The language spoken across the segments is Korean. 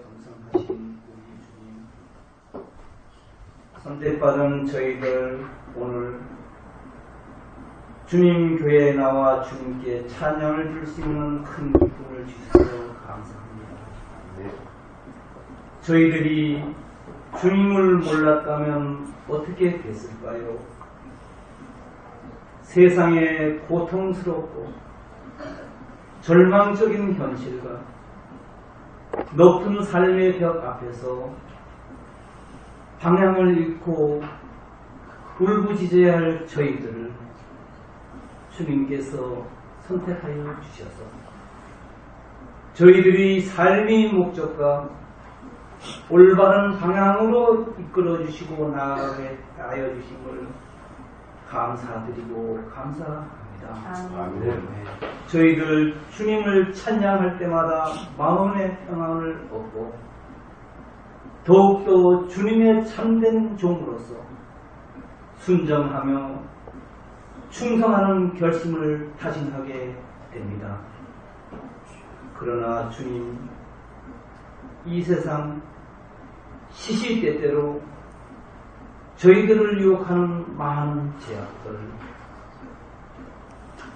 겸손하신 우리 주님, 선택받은 저희들 오늘 주님 교회에 나와 주님께 찬양을 줄 수 있는 큰 기쁨을 주셔서 감사합니다. 저희들이 주님을 몰랐다면 어떻게 됐을까요? 세상의 고통스럽고 절망적인 현실과 높은 삶의 벽 앞에서 방향을 잃고 울부짖어야 할 저희들을 주님께서 선택하여 주셔서 저희들이 삶의 목적과 올바른 방향으로 이끌어 주시고 나아가게 하여 주신 걸 감사드리고 감사합니다. 아멘. 저희들 주님을 찬양할 때마다 마음의 평안을 얻고 더욱더 주님의 참된 종으로서 순정하며 충성하는 결심을 다짐하게 됩니다. 그러나 주님, 이 세상 시시때때로 저희들을 유혹하는 많은 제약들,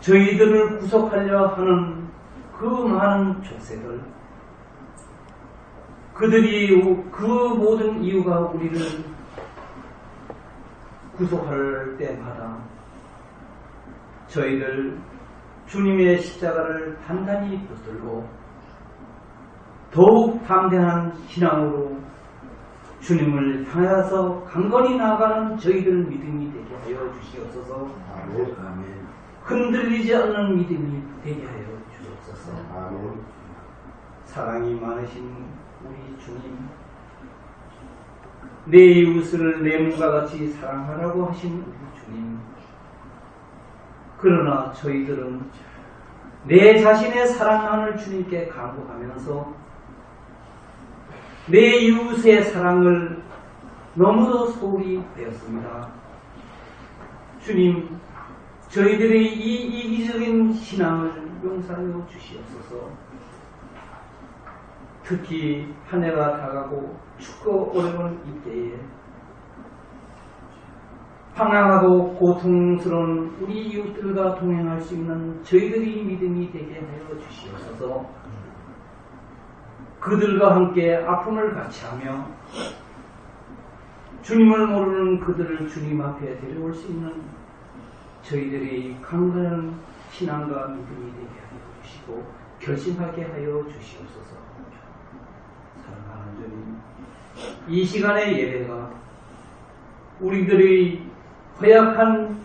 저희들을 구속하려 하는 그 많은 족쇄들, 그들이 그 모든 이유가 우리를 구속할 때마다 저희들 주님의 십자가를 단단히 붙들고 더욱 담대한 신앙으로 주님을 향하여서 강건히 나아가는 저희들 믿음이 되게 하여 주시옵소서. 아멘. 흔들리지 않는 믿음이 되게 하여 주옵소서. 아멘. 사랑이 많으신 우리 주님, 내 이웃을 내 몸과 같이 사랑하라고 하신 우리 주님, 그러나 저희들은 내 자신의 사랑만을 주님께 강구하면서 내 이웃의 사랑을 너무도 소홀히 배웠습니다. 주님, 저희들의 이 이기적인 신앙을 용서하여 주시옵소서. 특히 한 해가 다가고 춥고 어려운 이때에 황량하고 고통스러운 우리 이웃들과 동행할 수 있는 저희들의 믿음이 되게 하여 주시옵소서. 그들과 함께 아픔을 같이 하며 주님을 모르는 그들을 주님 앞에 데려올 수 있는 저희들의 강건한 신앙과 믿음이 되게 하여 주시고 결심하게 하여 주시옵소서. 사랑하는 주님, 이 시간의 예배가 우리들의 허약한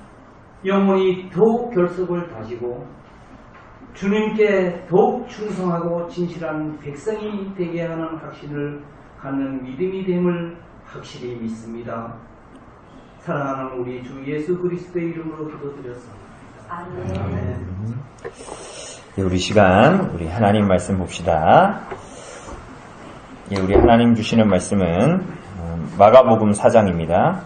영혼이 더욱 결속을 다지고 주님께 더욱 충성하고 진실한 백성이 되게 하는 확신을 갖는 믿음이 됨을 확실히 믿습니다. 사랑하는 우리 주 예수 그리스도의 이름으로 기도드렸습니다. 아멘. 우리 시간 우리 하나님 말씀 봅시다. 우리 하나님 주시는 말씀은 마가복음 4장입니다.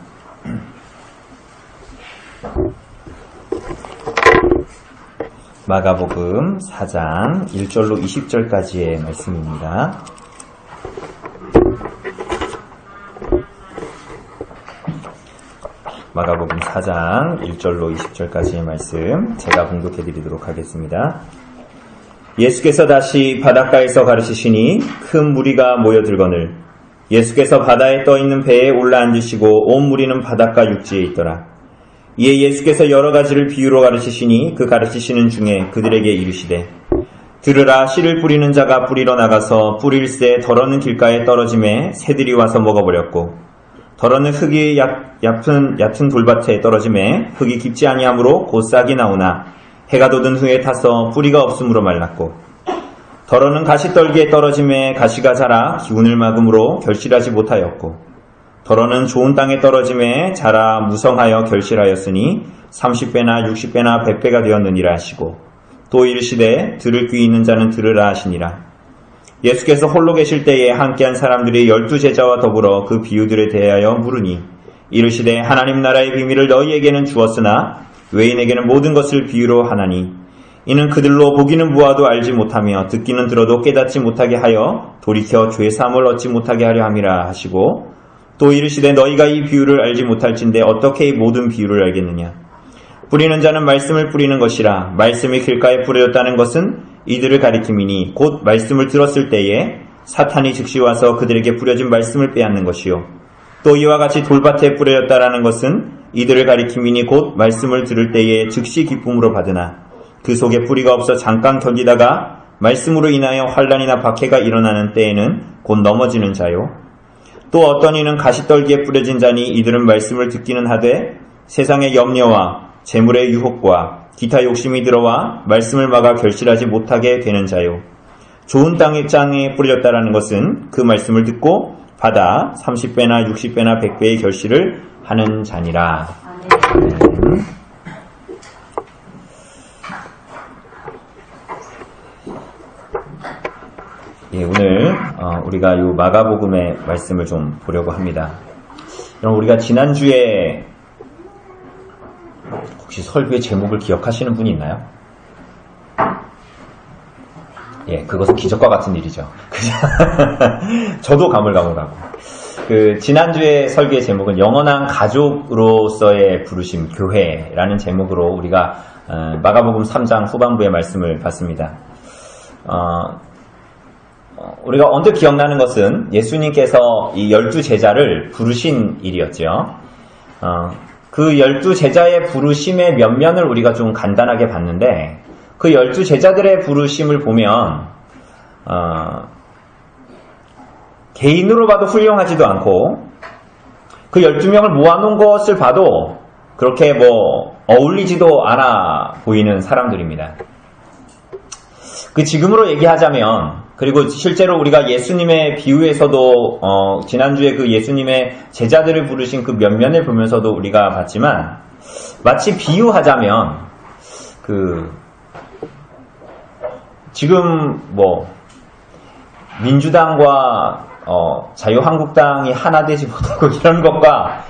마가복음 4장 1절로 20절까지의 말씀입니다. 마가복음 4장 1절로 20절까지의 말씀 제가 봉독해 드리도록 하겠습니다. 예수께서 다시 바닷가에서 가르치시니 큰 무리가 모여들거늘 예수께서 바다에 떠있는 배에 올라앉으시고 온 무리는 바닷가 육지에 있더라. 이에 예수께서 여러 가지를 비유로 가르치시니 그 가르치시는 중에 그들에게 이르시되 들으라, 씨를 뿌리는 자가 뿌리러 나가서 뿌릴새 더러는 길가에 떨어짐에 새들이 와서 먹어버렸고 더러는 흙이 얕은 돌밭에 떨어짐에 흙이 깊지 아니하므로 곧 싹이 나오나 해가 돋은 후에 타서 뿌리가 없으므로 말랐고 더러는 가시떨기에 떨어짐에 가시가 자라 기운을 막음으로 결실하지 못하였고 더러는 좋은 땅에 떨어짐에 자라 무성하여 결실하였으니 30배나 60배나 100배가 되었느니라 하시고 또 이르시되 들을 귀 있는 자는 들으라 하시니라. 예수께서 홀로 계실 때에 함께한 사람들이 12제자와 더불어 그 비유들에 대하여 물으니 이르시되 하나님 나라의 비밀을 너희에게는 주었으나 외인에게는 모든 것을 비유로 하나니 이는 그들로 보기는 보아도 알지 못하며 듣기는 들어도 깨닫지 못하게 하여 돌이켜 죄 사함을 얻지 못하게 하려 함이라 하시고, 또 이르시되 너희가 이 비유를 알지 못할진대 어떻게 이 모든 비유를 알겠느냐. 뿌리는 자는 말씀을 뿌리는 것이라. 말씀이 길가에 뿌려졌다는 것은 이들을 가리킴이니 곧 말씀을 들었을 때에 사탄이 즉시 와서 그들에게 뿌려진 말씀을 빼앗는 것이요. 또 이와 같이 돌밭에 뿌려졌다라는 것은 이들을 가리킴이니 곧 말씀을 들을 때에 즉시 기쁨으로 받으나 그 속에 뿌리가 없어 잠깐 견디다가 말씀으로 인하여 환난이나 박해가 일어나는 때에는 곧 넘어지는 자요. 또 어떤 이는 가시떨기에 뿌려진 자니 이들은 말씀을 듣기는 하되 세상의 염려와 재물의 유혹과 기타 욕심이 들어와 말씀을 막아 결실하지 못하게 되는 자요. 좋은 땅에 뿌려졌다라는 것은 그 말씀을 듣고 받아 30배나 60배나 100배의 결실을 하는 자니라. 예, 오늘 우리가 이 마가복음의 말씀을 좀 보려고 합니다. 그럼 우리가 지난주에 혹시 설교의 제목을 기억하시는 분이 있나요? 예, 그것은 기적과 같은 일이죠. 저도 가물가물하고. 지난주에 설교의 제목은 영원한 가족으로서의 부르심, 교회라는 제목으로 우리가 마가복음 3장 후반부의 말씀을 봤습니다. 우리가 언뜻 기억나는 것은 예수님께서 이 12제자를 부르신 일이었죠. 그 12제자의 부르심의 면면을 우리가 좀 간단하게 봤는데, 그 12제자들의 부르심을 보면 개인으로 봐도 훌륭하지도 않고, 그 12명을 모아놓은 것을 봐도 그렇게 어울리지도 않아 보이는 사람들입니다. 지금으로 얘기하자면, 그리고 실제로 우리가 예수님의 비유에서도 지난주에 그 예수님의 제자들을 부르신 그 면면을 보면서도 우리가 봤지만, 마치 비유하자면 지금 민주당과 자유한국당이 하나 되지 못하고 이런 것과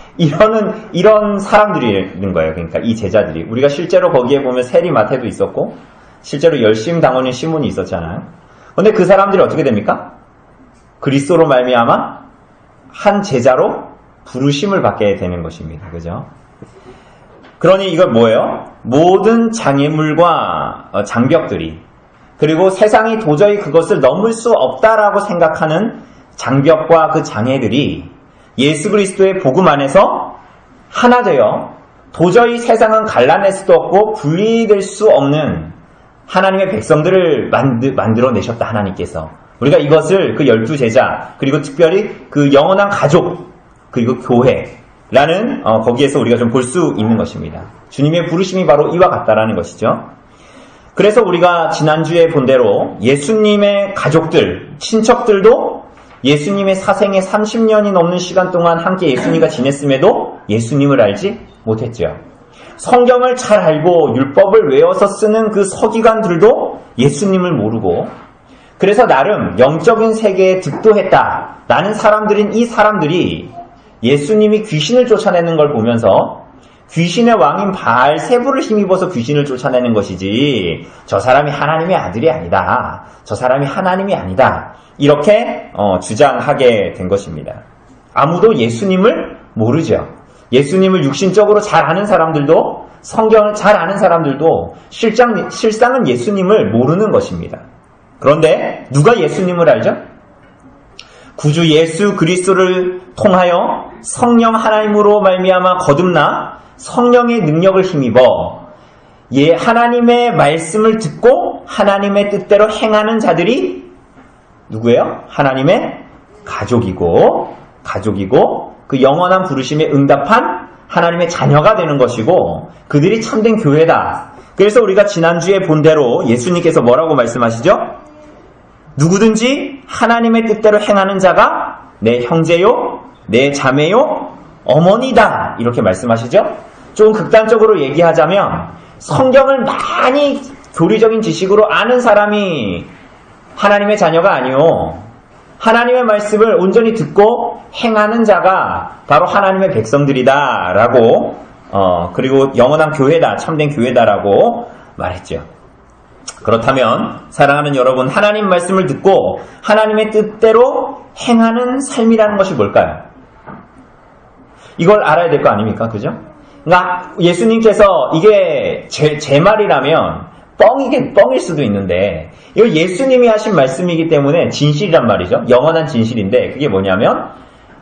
이런 사람들이 있는 거예요. 그러니까 이 제자들이, 우리가 실제로 거기에 보면 세리마태도 있었고 실제로 열심 당원인 시몬이 있었잖아요. 근데 그 사람들이 어떻게 됩니까? 그리스도로 말미암아 한 제자로 부르심을 받게 되는 것입니다. 그죠? 그러니 이건 뭐예요? 모든 장애물과 장벽들이, 그리고 세상이 도저히 그것을 넘을 수 없다라고 생각하는 장벽과 그 장애들이 예수 그리스도의 복음 안에서 하나 되어 도저히 세상은 갈라낼 수도 없고 분리될 수 없는 하나님의 백성들을 만들어내셨다, 하나님께서. 우리가 이것을 그 12제자, 그리고 특별히 그 영원한 가족, 그리고 교회라는 거기에서 우리가 좀 볼 수 있는 것입니다. 주님의 부르심이 바로 이와 같다라는 것이죠. 그래서 우리가 지난주에 본 대로 예수님의 가족들, 친척들도 예수님의 사생에 30년이 넘는 시간 동안 함께 예수님과 지냈음에도 예수님을 알지 못했죠. 성경을 잘 알고 율법을 외워서 쓰는 그 서기관들도 예수님을 모르고, 그래서 나름 영적인 세계에 득도했다 라는 사람들인 이 사람들이 예수님이 귀신을 쫓아내는 걸 보면서 귀신의 왕인 바알세부를 힘입어서 귀신을 쫓아내는 것이지 저 사람이 하나님의 아들이 아니다, 저 사람이 하나님이 아니다, 이렇게 주장하게 된 것입니다. 아무도 예수님을 모르죠. 예수님을 육신적으로 잘 아는 사람들도, 성경을 잘 아는 사람들도 실상은 예수님을 모르는 것입니다. 그런데 누가 예수님을 알죠? 구주 예수 그리스도를 통하여 성령 하나님으로 말미암아 거듭나 성령의 능력을 힘입어 하나님의 말씀을 듣고 하나님의 뜻대로 행하는 자들이 누구예요? 하나님의 가족이고 그 영원한 부르심에 응답한 하나님의 자녀가 되는 것이고, 그들이 참된 교회다. 그래서 우리가 지난주에 본 대로 예수님께서 뭐라고 말씀하시죠? 누구든지 하나님의 뜻대로 행하는 자가 내 형제요, 내 자매요, 어머니다, 이렇게 말씀하시죠? 좀 극단적으로 얘기하자면 성경을 많이 교리적인 지식으로 아는 사람이 하나님의 자녀가 아니요, 하나님의 말씀을 온전히 듣고 행하는 자가 바로 하나님의 백성들이다라고, 그리고 영원한 교회다, 참된 교회다라고 말했죠. 그렇다면 사랑하는 여러분, 하나님 말씀을 듣고 하나님의 뜻대로 행하는 삶이라는 것이 뭘까요? 이걸 알아야 될 거 아닙니까? 그죠? 그러니까 예수님께서 이게 제 말이라면 뻥일 수도 있는데 이거 예수님이 하신 말씀이기 때문에 진실이란 말이죠. 영원한 진실인데 그게 뭐냐면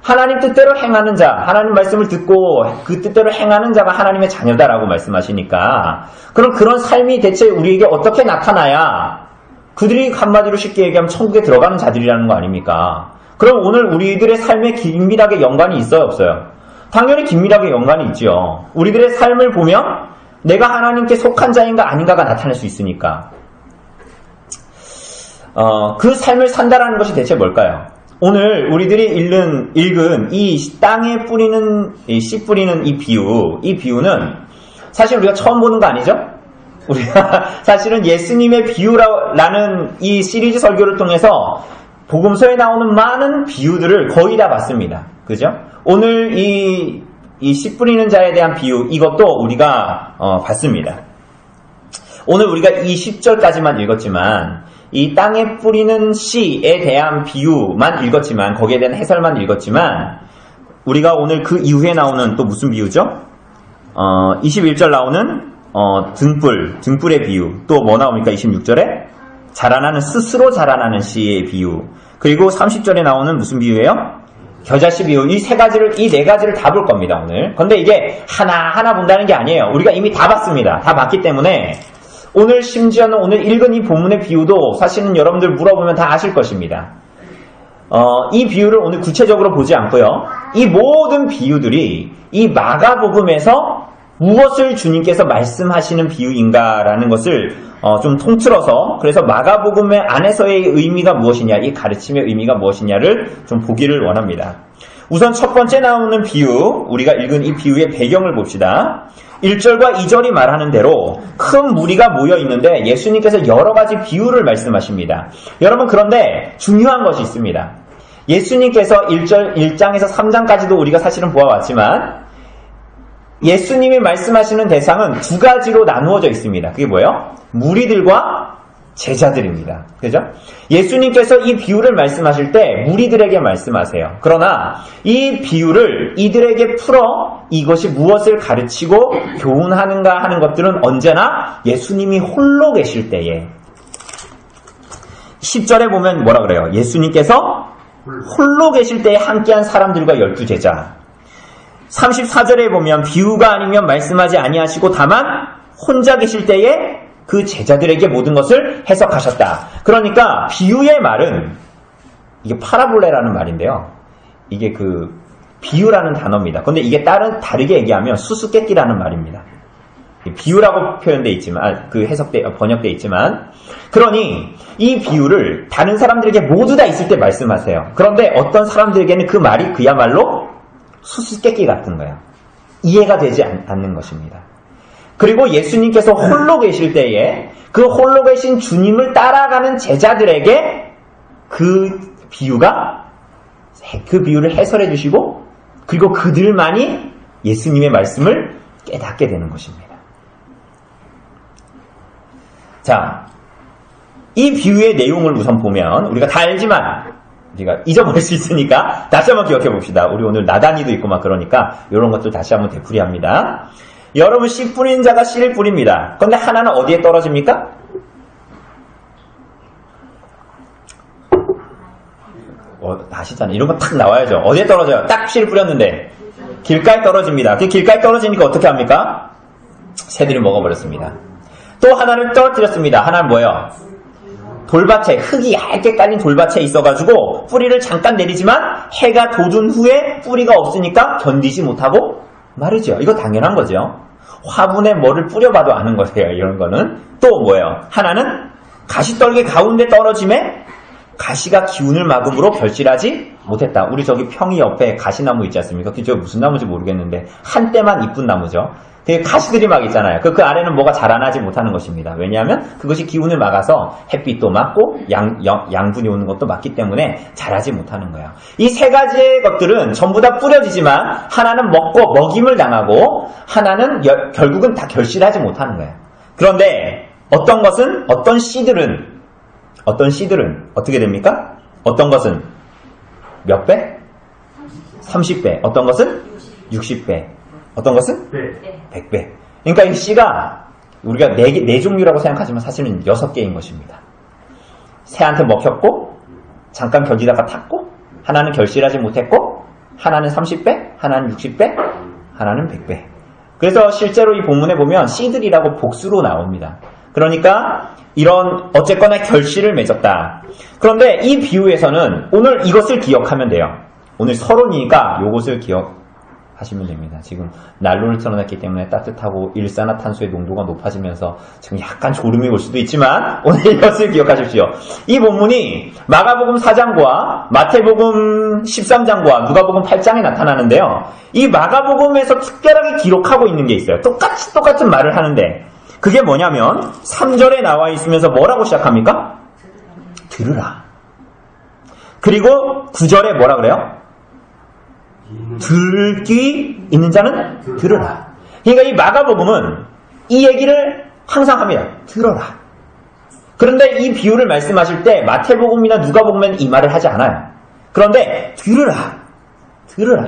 하나님 뜻대로 행하는 자, 하나님 말씀을 듣고 그 뜻대로 행하는 자가 하나님의 자녀다라고 말씀하시니까 그럼 그런 삶이 대체 우리에게 어떻게 나타나야 그들이 한마디로 쉽게 얘기하면 천국에 들어가는 자들이라는 거 아닙니까? 그럼 오늘 우리들의 삶에 긴밀하게 연관이 있어요, 없어요? 당연히 긴밀하게 연관이 있죠. 우리들의 삶을 보면 내가 하나님께 속한 자인가 아닌가가 나타날 씨 있으니까 그 삶을 산다라는 것이 대체 뭘까요? 오늘 우리들이 읽은 이 땅에 뿌리는 씨 뿌리는 이 비유는 사실 우리가 처음 보는 거 아니죠? 우리가 사실은 예수님의 비유라는 이 시리즈 설교를 통해서 복음서에 나오는 많은 비유들을 거의 다 봤습니다. 그죠? 오늘 이 씨 뿌리는 자에 대한 비유 이것도 우리가 봤습니다. 오늘 우리가 이 10절까지만 읽었지만 이 땅에 뿌리는 씨에 대한 비유만 읽었지만 거기에 대한 해설만 읽었지만 우리가 오늘 그 이후에 나오는 또 무슨 비유죠? 21절 나오는 등불의 비유 또 뭐 나옵니까? 26절에 스스로 자라나는 씨의 비유 그리고 30절에 나오는 무슨 비유예요? 겨자씨 비유 이 네 가지를 다 볼 겁니다 오늘. 근데 이게 하나하나 본다는 게 아니에요. 우리가 이미 다 봤습니다. 다 봤기 때문에 오늘 심지어는 오늘 읽은 이 본문의 비유도 사실은 여러분들 물어보면 다 아실 것입니다. 이 비유를 오늘 구체적으로 보지 않고요. 이 모든 비유들이 이 마가복음에서 무엇을 주님께서 말씀하시는 비유인가라는 것을 좀 통틀어서 그래서 마가복음의 안에서의 의미가 무엇이냐 이 가르침의 의미가 무엇이냐를 좀 보기를 원합니다. 우선 첫 번째 나오는 비유 우리가 읽은 이 비유의 배경을 봅시다. 1절과 2절이 말하는 대로 큰 무리가 모여 있는데 예수님께서 여러 가지 비유를 말씀하십니다. 여러분 그런데 중요한 것이 있습니다. 예수님께서 1장에서 3장까지도 우리가 사실은 보아왔지만 예수님이 말씀하시는 대상은 두 가지로 나누어져 있습니다. 그게 뭐예요? 무리들과 제자들입니다. 그죠? 예수님께서 이 비유를 말씀하실 때 무리들에게 말씀하세요. 그러나 이 비유를 이들에게 풀어 이것이 무엇을 가르치고 교훈하는가 하는 것들은 언제나 예수님이 홀로 계실 때에 10절에 보면 뭐라 그래요? 예수님께서 홀로 계실 때에 함께한 사람들과 12제자 34절에 보면 비유가 아니면 말씀하지 아니하시고 다만 혼자 계실 때에 그 제자들에게 모든 것을 해석하셨다. 그러니까 비유의 말은 이게 파라볼레라는 말인데요. 이게 그 비유라는 단어입니다. 근데 이게 다르게 얘기하면 수수께끼라는 말입니다. 비유라고 표현돼 있지만 번역돼 있지만 그러니 이 비유를 다른 사람들에게 모두 다 있을 때 말씀하세요. 그런데 어떤 사람들에게는 그 말이 그야말로 수수께끼 같은 거예요. 이해가 되지 않는 것입니다. 그리고 예수님께서 홀로 계실 때에 그 홀로 계신 주님을 따라가는 제자들에게 그 비유를 해설해 주시고 그리고 그들만이 예수님의 말씀을 깨닫게 되는 것입니다. 자, 이 비유의 내용을 우선 보면 우리가 다 알지만 우리가 잊어버릴 수 있으니까 다시 한번 기억해 봅시다. 우리 오늘 나단이도 있고 막 그러니까 이런 것도 다시 한번 되풀이합니다. 여러분 씨 뿌리는 자가 씨를 뿌립니다. 그런데 하나는 어디에 떨어집니까? 아시잖아요. 이런 거 딱 나와야죠. 어디에 떨어져요? 딱 씨를 뿌렸는데 길가에 떨어집니다. 그 길가에 떨어지니까 어떻게 합니까? 새들이 먹어버렸습니다. 또 하나를 떨어뜨렸습니다. 하나는 뭐예요? 돌밭에 흙이 얇게 깔린 돌밭에 있어가지고 뿌리를 잠깐 내리지만 해가 돋은 후에 뿌리가 없으니까 견디지 못하고 마르죠. 이거 당연한 거죠. 화분에 뭐를 뿌려봐도 아는 거세요. 이런 거는. 또 뭐예요? 하나는 가시떨기 가운데 떨어짐에 가시가 기운을 막음으로 결실하지 못했다. 우리 저기 평이 옆에 가시나무 있지 않습니까? 그게 무슨 나무인지 모르겠는데 한때만 이쁜 나무죠. 되게 가시들이 막 있잖아요. 그 안에는 뭐가 자라나지 못하는 것입니다. 왜냐하면 그것이 기운을 막아서 햇빛도 막고 양분이 오는 것도 막기 때문에 자라지 못하는 거예요. 이 세 가지의 것들은 전부 다 뿌려지지만 하나는 먹고 먹임을 당하고 하나는 결국은 다 결실하지 못하는 거예요. 그런데 어떤 것은, 어떤 씨들은 어떻게 됩니까? 어떤 것은 몇 배? 30배. 어떤 것은 60배. 어떤 것은 100배. 그러니까 이 씨가 우리가 네 종류라고 생각하지만 사실은 6개인 것입니다. 새한테 먹혔고, 잠깐 견디다가 탔고, 하나는 결실하지 못했고, 하나는 30배, 하나는 60배, 하나는 100배. 그래서 실제로 이 본문에 보면 씨들이라고 복수로 나옵니다. 그러니까 이런 어쨌거나 결실을 맺었다. 그런데 이 비유에서는 오늘 이것을 기억하면 돼요. 오늘 서론이니까 이것을 기억하시면 됩니다. 지금 난로를 틀어놨기 때문에 따뜻하고 일산화탄소의 농도가 높아지면서 지금 약간 졸음이 올 수도 있지만 오늘 이것을 기억하십시오. 이 본문이 마가복음 4장과 마태복음 13장과 누가복음 8장에 나타나는데요. 이 마가복음에서 특별하게 기록하고 있는 게 있어요. 똑같은 말을 하는데 그게 뭐냐면 3절에 나와 있으면서 뭐라고 시작합니까? 들으라. 그리고 9절에 뭐라 그래요? 들을 귀 있는 자는 들으라. 그러니까 이 마가복음은 이 얘기를 항상 합니다. 들어라. 그런데 이 비유를 말씀하실 때 마태복음이나 누가복음에는 이 말을 하지 않아요. 그런데 들으라.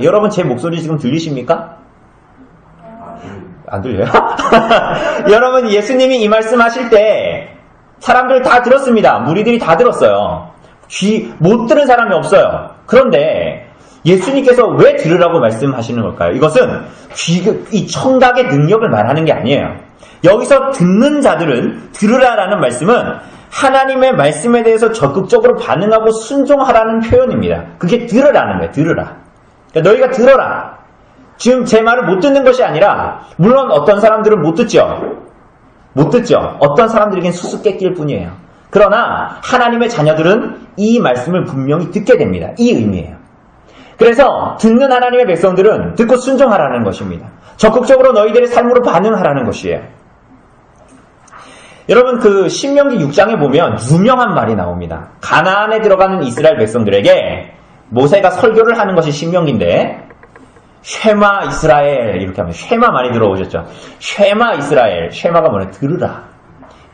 여러분 제 목소리 지금 들리십니까? 안 들려요? 여러분 예수님이 이 말씀하실 때 사람들 다 들었습니다. 무리들이 다 들었어요. 귀 못 들은 사람이 없어요. 그런데 예수님께서 왜 들으라고 말씀하시는 걸까요? 이것은 이 청각의 능력을 말하는 게 아니에요. 여기서 듣는 자들은 들으라라는 말씀은 하나님의 말씀에 대해서 적극적으로 반응하고 순종하라는 표현입니다. 그게 들으라는 거예요. 들으라. 그러니까 너희가 들어라. 지금 제 말을 못 듣는 것이 아니라 물론 어떤 사람들은 못 듣죠. 어떤 사람들에겐 수수께끼일 뿐이에요. 그러나 하나님의 자녀들은 이 말씀을 분명히 듣게 됩니다. 이 의미예요. 그래서 듣는 하나님의 백성들은 듣고 순종하라는 것입니다. 적극적으로 너희들의 삶으로 반응하라는 것이에요. 여러분 그 신명기 6장에 보면 유명한 말이 나옵니다. 가나안에 들어가는 이스라엘 백성들에게 모세가 설교를 하는 것이 신명기인데 쉐마 이스라엘 이렇게 하면 쉐마 많이 들어오셨죠. 쉐마 이스라엘. 쉐마가 뭐냐? 들으라.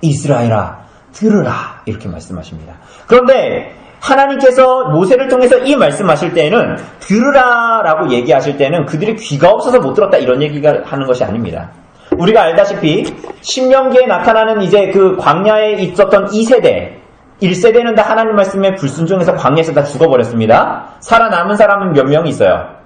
이스라엘아 들으라 이렇게 말씀하십니다. 그런데 하나님께서 모세를 통해서 이 말씀하실 때에는 들으라라고 얘기하실 때는 그들이 귀가 없어서 못 들었다 이런 얘기가 하는 것이 아닙니다. 우리가 알다시피 신명기에 나타나는 이제 그 광야에 있었던 2세대 1세대는 다 하나님 말씀에 불순종해서 광야에서 다 죽어버렸습니다. 살아남은 사람은 몇 명 있어요?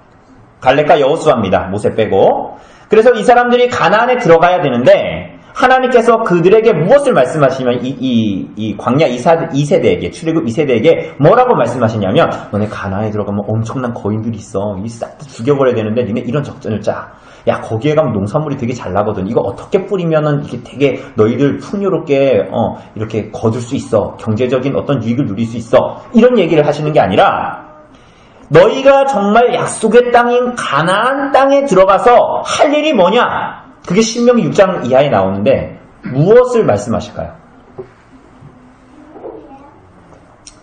갈렙과 여호수아입니다. 모세 빼고. 그래서 이 사람들이 가나안에 들어가야 되는데 하나님께서 그들에게 무엇을 말씀하시면 이 광야 2세대에게 출애굽 2세대에게 뭐라고 말씀하시냐면 너네 가나안에 들어가면 엄청난 거인들이 있어. 이 싹 다 죽여버려야 되는데 니네 이런 작전을 짜. 야 거기에 가면 농산물이 되게 잘 나거든. 이거 어떻게 뿌리면은 이게 되게 너희들 풍요롭게 이렇게 거둘 수 있어. 경제적인 어떤 유익을 누릴 수 있어. 이런 얘기를 하시는 게 아니라 너희가 정말 약속의 땅인 가나안 땅에 들어가서 할 일이 뭐냐? 그게 신명기 6장 이하에 나오는데 무엇을 말씀하실까요?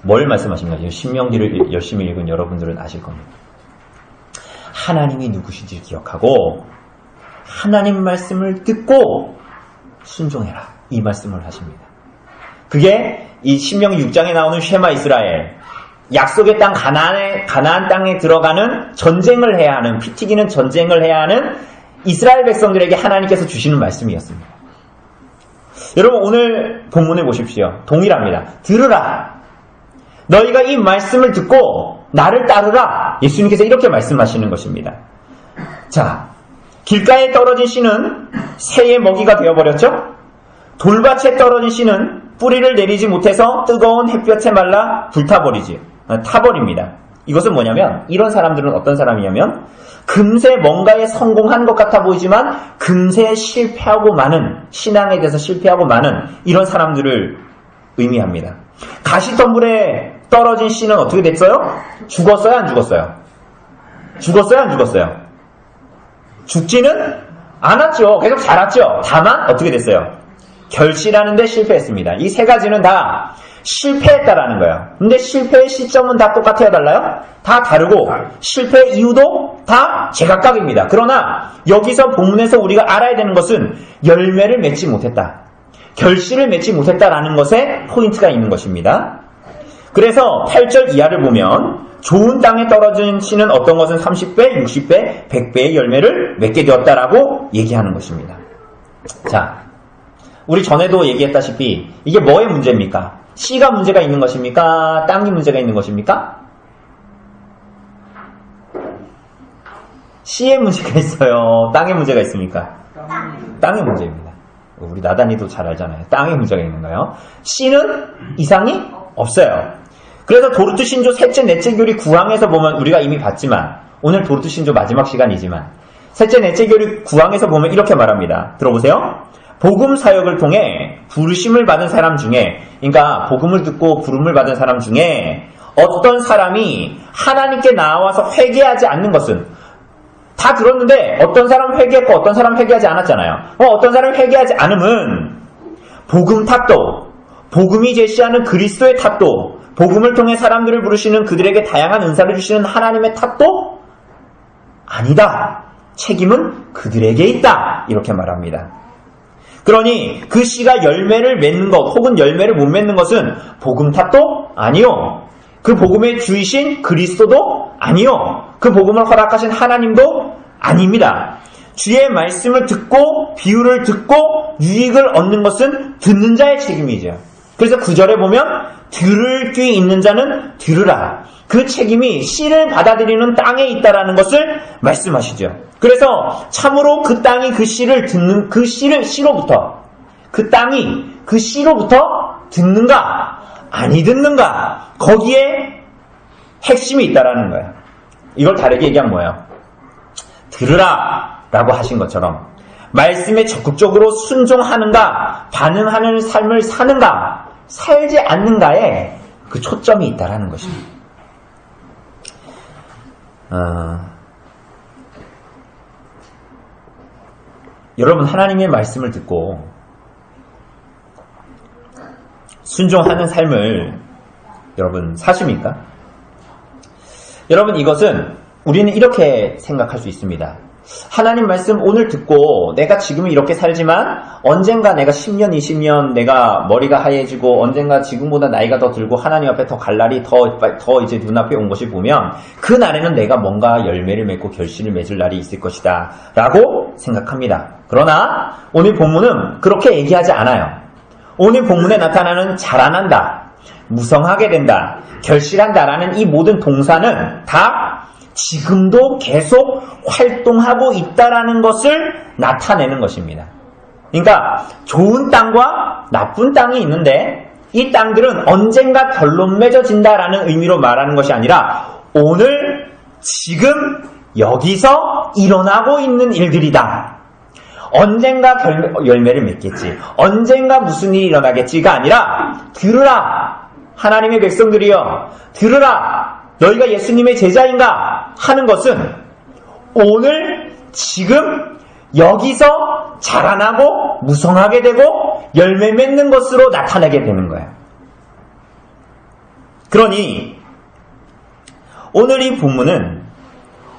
뭘 말씀하십니까? 신명기를 열심히 읽은 여러분들은 아실 겁니다. 하나님이 누구신지 기억하고 하나님 말씀을 듣고 순종해라. 이 말씀을 하십니다. 그게 이 신명기 6장에 나오는 쉐마 이스라엘 약속의 땅 가나안 땅에 들어가는 전쟁을 해야 하는 피 튀기는 전쟁을 해야 하는 이스라엘 백성들에게 하나님께서 주시는 말씀이었습니다. 여러분 오늘 본문을 보십시오. 동일합니다. 들으라. 너희가 이 말씀을 듣고 나를 따르라. 예수님께서 이렇게 말씀하시는 것입니다. 자, 길가에 떨어진 씨는 새의 먹이가 되어버렸죠? 돌밭에 떨어진 씨는 뿌리를 내리지 못해서 뜨거운 햇볕에 말라 타버립니다. 이것은 뭐냐면 이런 사람들은 어떤 사람이냐면 금세 뭔가에 성공한 것 같아 보이지만 금세 실패하고 마는 신앙에 대해서 실패하고 마는 이런 사람들을 의미합니다. 가시덤불에 떨어진 씨는 어떻게 됐어요? 죽었어요? 안 죽었어요? 안 죽었어요? 죽지는 않았죠. 계속 자랐죠. 다만 어떻게 됐어요? 결실하는데 실패했습니다. 이 세 가지는 다 실패했다라는 거예요. 근데 실패의 시점은 다 똑같아요? 달라요? 다 다르고 실패의 이유도 다 제각각입니다. 그러나 여기서 본문에서 우리가 알아야 되는 것은 열매를 맺지 못했다. 결실을 맺지 못했다라는 것에 포인트가 있는 것입니다. 그래서 8절 이하를 보면 좋은 땅에 떨어진 씨는 어떤 것은 30배, 60배, 100배의 열매를 맺게 되었다라고 얘기하는 것입니다. 자, 우리 전에도 얘기했다시피 이게 뭐의 문제입니까? 씨가 문제가 있는 것입니까? 땅이 문제가 있는 것입니까? 씨의 문제가 있어요? 땅의 문제가 있습니까? 땅의 문제입니다. 우리 나단이도 잘 알잖아요. 땅의 문제가 있는가요? 씨는 이상이 없어요. 그래서 도르트 신조 셋째, 넷째 교리 9항에서 보면 우리가 이미 봤지만 오늘 도르트 신조 마지막 시간이지만 셋째, 넷째 교리 9항에서 보면 이렇게 말합니다. 들어보세요. 복음 사역을 통해 부르심을 받은 사람 중에, 그러니까 복음을 듣고 부름을 받은 사람 중에 어떤 사람이 하나님께 나와서 회개하지 않는 것은, 다 들었는데 어떤 사람은 회개했고 어떤 사람은 회개하지 않았잖아요. 어떤 사람은 회개하지 않음은 복음 탓도, 복음이 제시하는 그리스도의 탓도, 복음을 통해 사람들을 부르시는 그들에게 다양한 은사를 주시는 하나님의 탓도 아니다. 책임은 그들에게 있다. 이렇게 말합니다. 그러니 그 씨가 열매를 맺는 것 혹은 열매를 못 맺는 것은 복음 탓도 아니요. 그 복음의 주이신 그리스도도 아니요. 그 복음을 허락하신 하나님도 아닙니다. 주의 말씀을 듣고 비유를 듣고 유익을 얻는 것은 듣는 자의 책임이죠. 그래서 9절에 보면 들을 귀 있는 자는 들으라. 그 책임이 씨를 받아들이는 땅에 있다라는 것을 말씀하시죠. 그래서 참으로 그 땅이 그 씨를 듣는, 그 씨로부터, 그 땅이 그 씨로부터 듣는가 아니 듣는가, 거기에 핵심이 있다라는 거예요. 이걸 다르게 얘기하면 뭐예요? 들으라 라고 하신 것처럼 말씀에 적극적으로 순종하는가, 반응하는 삶을 사는가, 살지 않는가에 그 초점이 있다라는 것입니다. 여러분, 하나님의 말씀을 듣고 순종하는 삶을 여러분 사십니까? 여러분, 이것은 우리는 이렇게 생각할 수 있습니다. 하나님 말씀 오늘 듣고 내가 지금은 이렇게 살지만 언젠가 내가 10년, 20년 내가 머리가 하얘지고 언젠가 지금보다 나이가 더 들고 하나님 앞에 더 갈 날이 더 이제 눈앞에 온 것이 보면 그 날에는 내가 뭔가 열매를 맺고 결실을 맺을 날이 있을 것이다 라고 생각합니다. 그러나 오늘 본문은 그렇게 얘기하지 않아요. 오늘 본문에 나타나는 자라난다, 무성하게 된다, 결실한다라는 이 모든 동사는 다 지금도 계속 활동하고 있다라는 것을 나타내는 것입니다. 그러니까 좋은 땅과 나쁜 땅이 있는데 이 땅들은 언젠가 결론 맺어진다라는 의미로 말하는 것이 아니라 오늘 지금 여기서 일어나고 있는 일들이다. 언젠가 열매를 맺겠지, 언젠가 무슨 일이 일어나겠지가 아니라 들으라 하나님의 백성들이여 들으라 너희가 예수님의 제자인가 하는 것은 오늘 지금 여기서 자라나고 무성하게 되고 열매 맺는 것으로 나타나게 되는 거예요. 그러니 오늘 이 본문은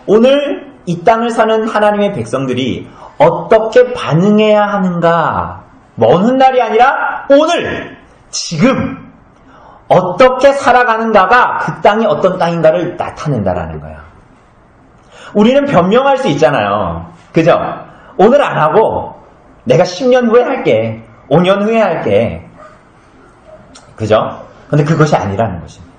오늘 이 땅을 사는 하나님의 백성들이 어떻게 반응해야 하는가, 먼 훗날이 아니라 오늘 지금 어떻게 살아가는가가 그 땅이 어떤 땅인가를 나타낸다라는 거예요. 우리는 변명할 수 있잖아요. 그죠? 오늘 안 하고 내가 10년 후에 할게, 5년 후에 할게. 그죠? 근데 그것이 아니라는 것입니다.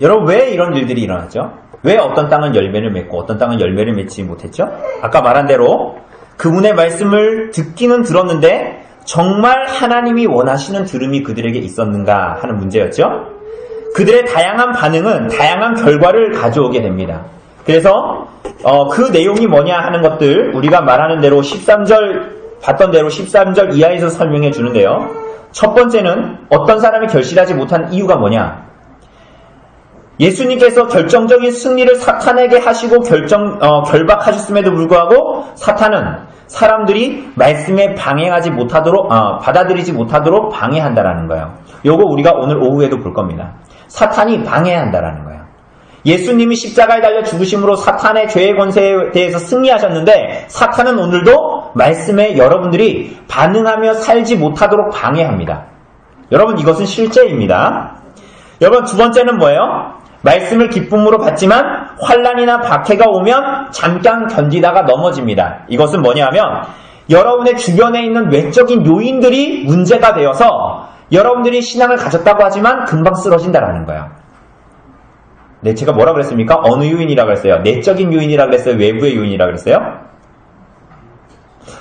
여러분, 왜 이런 일들이 일어났죠? 왜 어떤 땅은 열매를 맺고 어떤 땅은 열매를 맺지 못했죠? 아까 말한 대로 그분의 말씀을 듣기는 들었는데 정말 하나님이 원하시는 들음이 그들에게 있었는가 하는 문제였죠? 그들의 다양한 반응은 다양한 결과를 가져오게 됩니다. 그래서 그 내용이 뭐냐 하는 것들 우리가 말하는 대로 13절 봤던 대로 13절 이하에서 설명해 주는데요. 첫 번째는 어떤 사람이 결실하지 못한 이유가 뭐냐? 예수님께서 결정적인 승리를 사탄에게 하시고 결박하셨음에도 불구하고 사탄은 사람들이 말씀에 방해하지 못하도록 받아들이지 못하도록 방해한다라는 거예요. 요거 우리가 오늘 오후에도 볼 겁니다. 사탄이 방해한다라는 거예요. 예수님이 십자가에 달려 죽으심으로 사탄의 죄의 권세에 대해서 승리하셨는데 사탄은 오늘도 말씀에 여러분들이 반응하며 살지 못하도록 방해합니다. 여러분 이것은 실제입니다. 여러분 두 번째는 뭐예요? 말씀을 기쁨으로 받지만 환난이나 박해가 오면 잠깐 견디다가 넘어집니다. 이것은 뭐냐면 여러분의 주변에 있는 외적인 요인들이 문제가 되어서 여러분들이 신앙을 가졌다고 하지만 금방 쓰러진다라는 거예요. 네, 제가 뭐라 그랬습니까? 어느 요인이라 그랬어요? 내적인 요인이라 그랬어요? 외부의 요인이라 그랬어요?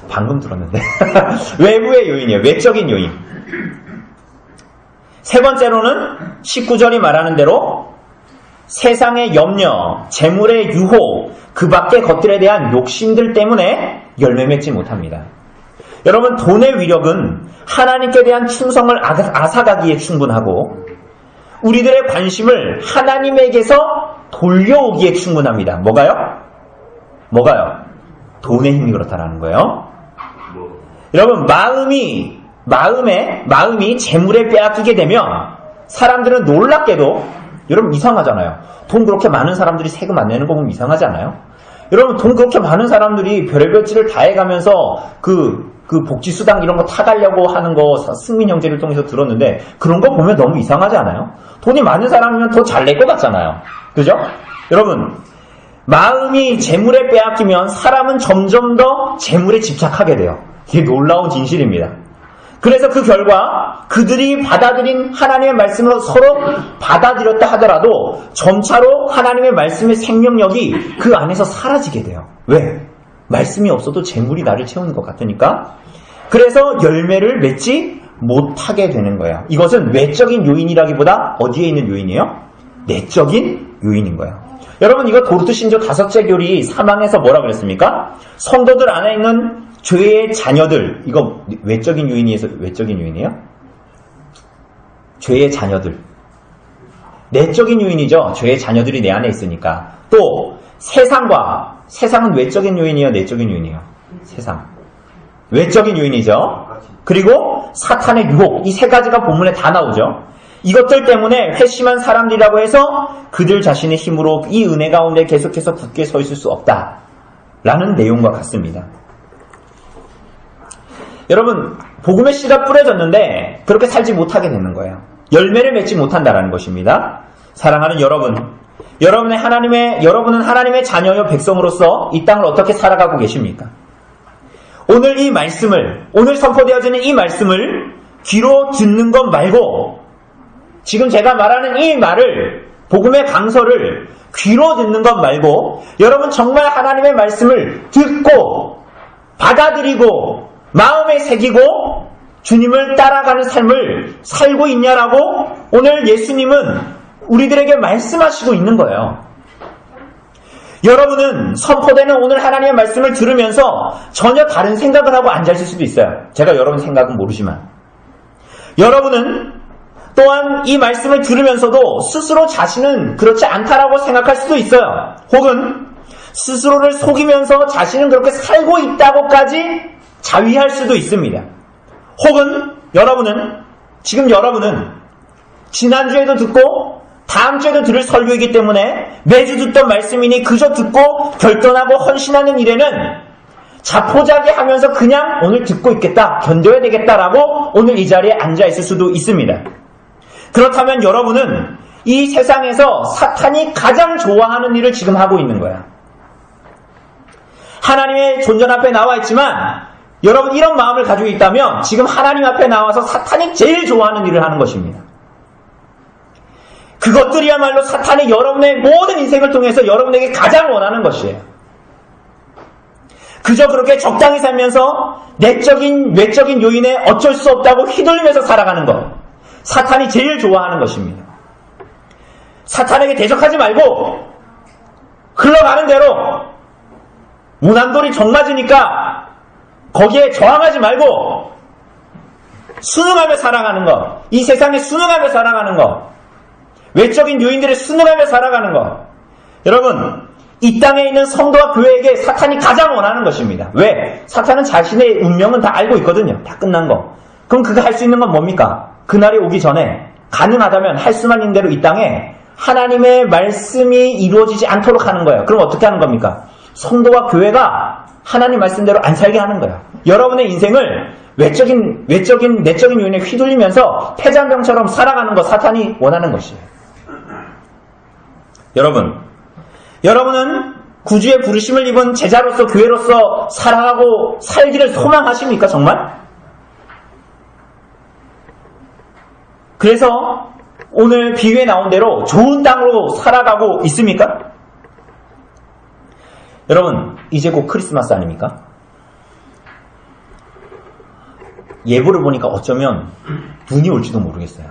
방금 들었는데. 외부의 요인이에요. 외적인 요인. 세 번째로는 19절이 말하는 대로 세상의 염려, 재물의 유혹, 그 밖의 것들에 대한 욕심들 때문에 열매 맺지 못합니다. 여러분, 돈의 위력은 하나님께 대한 충성을 앗아가기에 충분하고 우리들의 관심을 하나님에게서 돌려오기에 충분합니다. 뭐가요? 돈의 힘이 그렇다라는 거예요. 여러분, 마음이 재물에 빼앗기게 되면 사람들은 놀랍게도 여러분 이상하잖아요. 돈 그렇게 많은 사람들이 세금 안 내는 거 보면 이상하지 않아요? 여러분 돈 그렇게 많은 사람들이 별의별 짓을 다 해가면서 그 복지수당 이런 거 타가려고 하는 거 승민 형제를 통해서 들었는데 그런 거 보면 너무 이상하지 않아요? 돈이 많은 사람이면 더 잘 낼 것 같잖아요. 그죠? 여러분 마음이 재물에 빼앗기면 사람은 점점 더 재물에 집착하게 돼요. 이게 놀라운 진실입니다. 그래서 그 결과 그들이 받아들인 하나님의 말씀으로 서로 받아들였다 하더라도 점차로 하나님의 말씀의 생명력이 그 안에서 사라지게 돼요. 왜? 말씀이 없어도 재물이 나를 채우는 것 같으니까. 그래서 열매를 맺지 못하게 되는 거예요. 이것은 외적인 요인이라기보다 어디에 있는 요인이에요? 내적인 요인인 거예요. 여러분 이거 도르트 신조 5째 교리 3항에서 뭐라 그랬습니까? 성도들 안에 있는 죄의 자녀들, 이거 외적인 요인이에요? 죄의 자녀들. 내적인 요인이죠. 죄의 자녀들이 내 안에 있으니까. 또 세상은 외적인 요인이에요? 내적인 요인이에요? 세상. 외적인 요인이죠. 그리고 사탄의 유혹. 이 세 가지가 본문에 다 나오죠. 이것들 때문에 회심한 사람들이라고 해서 그들 자신의 힘으로 이 은혜 가운데 계속해서 굳게 서 있을 수 없다. 라는 내용과 같습니다. 여러분, 복음의 씨가 뿌려졌는데 그렇게 살지 못하게 되는 거예요. 열매를 맺지 못한다라는 것입니다. 사랑하는 여러분, 여러분은 하나님의 자녀요 백성으로서 이 땅을 어떻게 살아가고 계십니까? 오늘 선포되어지는 이 말씀을 귀로 듣는 것 말고 지금 제가 말하는 이 말을 복음의 강서를 귀로 듣는 것 말고 여러분 정말 하나님의 말씀을 듣고 받아들이고 마음에 새기고 주님을 따라가는 삶을 살고 있냐라고 오늘 예수님은 우리들에게 말씀하시고 있는 거예요. 여러분은 선포되는 오늘 하나님의 말씀을 들으면서 전혀 다른 생각을 하고 앉아있을 수도 있어요. 제가 여러분 생각은 모르지만 여러분은 또한 이 말씀을 들으면서도 스스로 자신은 그렇지 않다라고 생각할 수도 있어요. 혹은 스스로를 속이면서 자신은 그렇게 살고 있다고까지 자위할 수도 있습니다. 혹은 여러분은 지난주에도 듣고 다음 주에도 들을 설교이기 때문에 매주 듣던 말씀이니 그저 듣고 결단하고 헌신하는 일에는 자포자기 하면서 그냥 오늘 듣고 있겠다, 견뎌야 되겠다라고 오늘 이 자리에 앉아있을 수도 있습니다. 그렇다면 여러분은 이 세상에서 사탄이 가장 좋아하는 일을 지금 하고 있는 거야. 하나님의 존전 앞에 나와 있지만 여러분 이런 마음을 가지고 있다면 지금 하나님 앞에 나와서 사탄이 제일 좋아하는 일을 하는 것입니다. 그것들이야말로 사탄이 여러분의 모든 인생을 통해서 여러분에게 가장 원하는 것이에요. 그저 그렇게 적당히 살면서 내적인 외적인 요인에 어쩔 수 없다고 휘둘리면서 살아가는 것, 사탄이 제일 좋아하는 것입니다. 사탄에게 대적하지 말고 흘러가는 대로 무난돌이 정 맞으니까 거기에 저항하지 말고 순응하며 살아가는 것, 이 세상에 순응하며 살아가는 것, 외적인 요인들에 순응하며 살아가는 것. 여러분, 이 땅에 있는 성도와 교회에게 사탄이 가장 원하는 것입니다. 왜? 사탄은 자신의 운명은 다 알고 있거든요. 다 끝난 거. 그럼 그가 할 수 있는 건 뭡니까? 그날이 오기 전에 가능하다면 할 수만 있는 대로 이 땅에 하나님의 말씀이 이루어지지 않도록 하는 거예요. 그럼 어떻게 하는 겁니까? 성도와 교회가 하나님 말씀대로 안 살게 하는 거예요. 여러분의 인생을 내적인 요인에 휘둘리면서 폐잔병처럼 살아가는 거 사탄이 원하는 것이에요. 여러분은 구주의 부르심을 입은 제자로서 교회로서 살아가고 살기를 소망하십니까, 정말? 그래서 오늘 비유에 나온 대로 좋은 땅으로 살아가고 있습니까? 여러분, 이제 곧 크리스마스 아닙니까? 예보를 보니까 어쩌면 눈이 올지도 모르겠어요.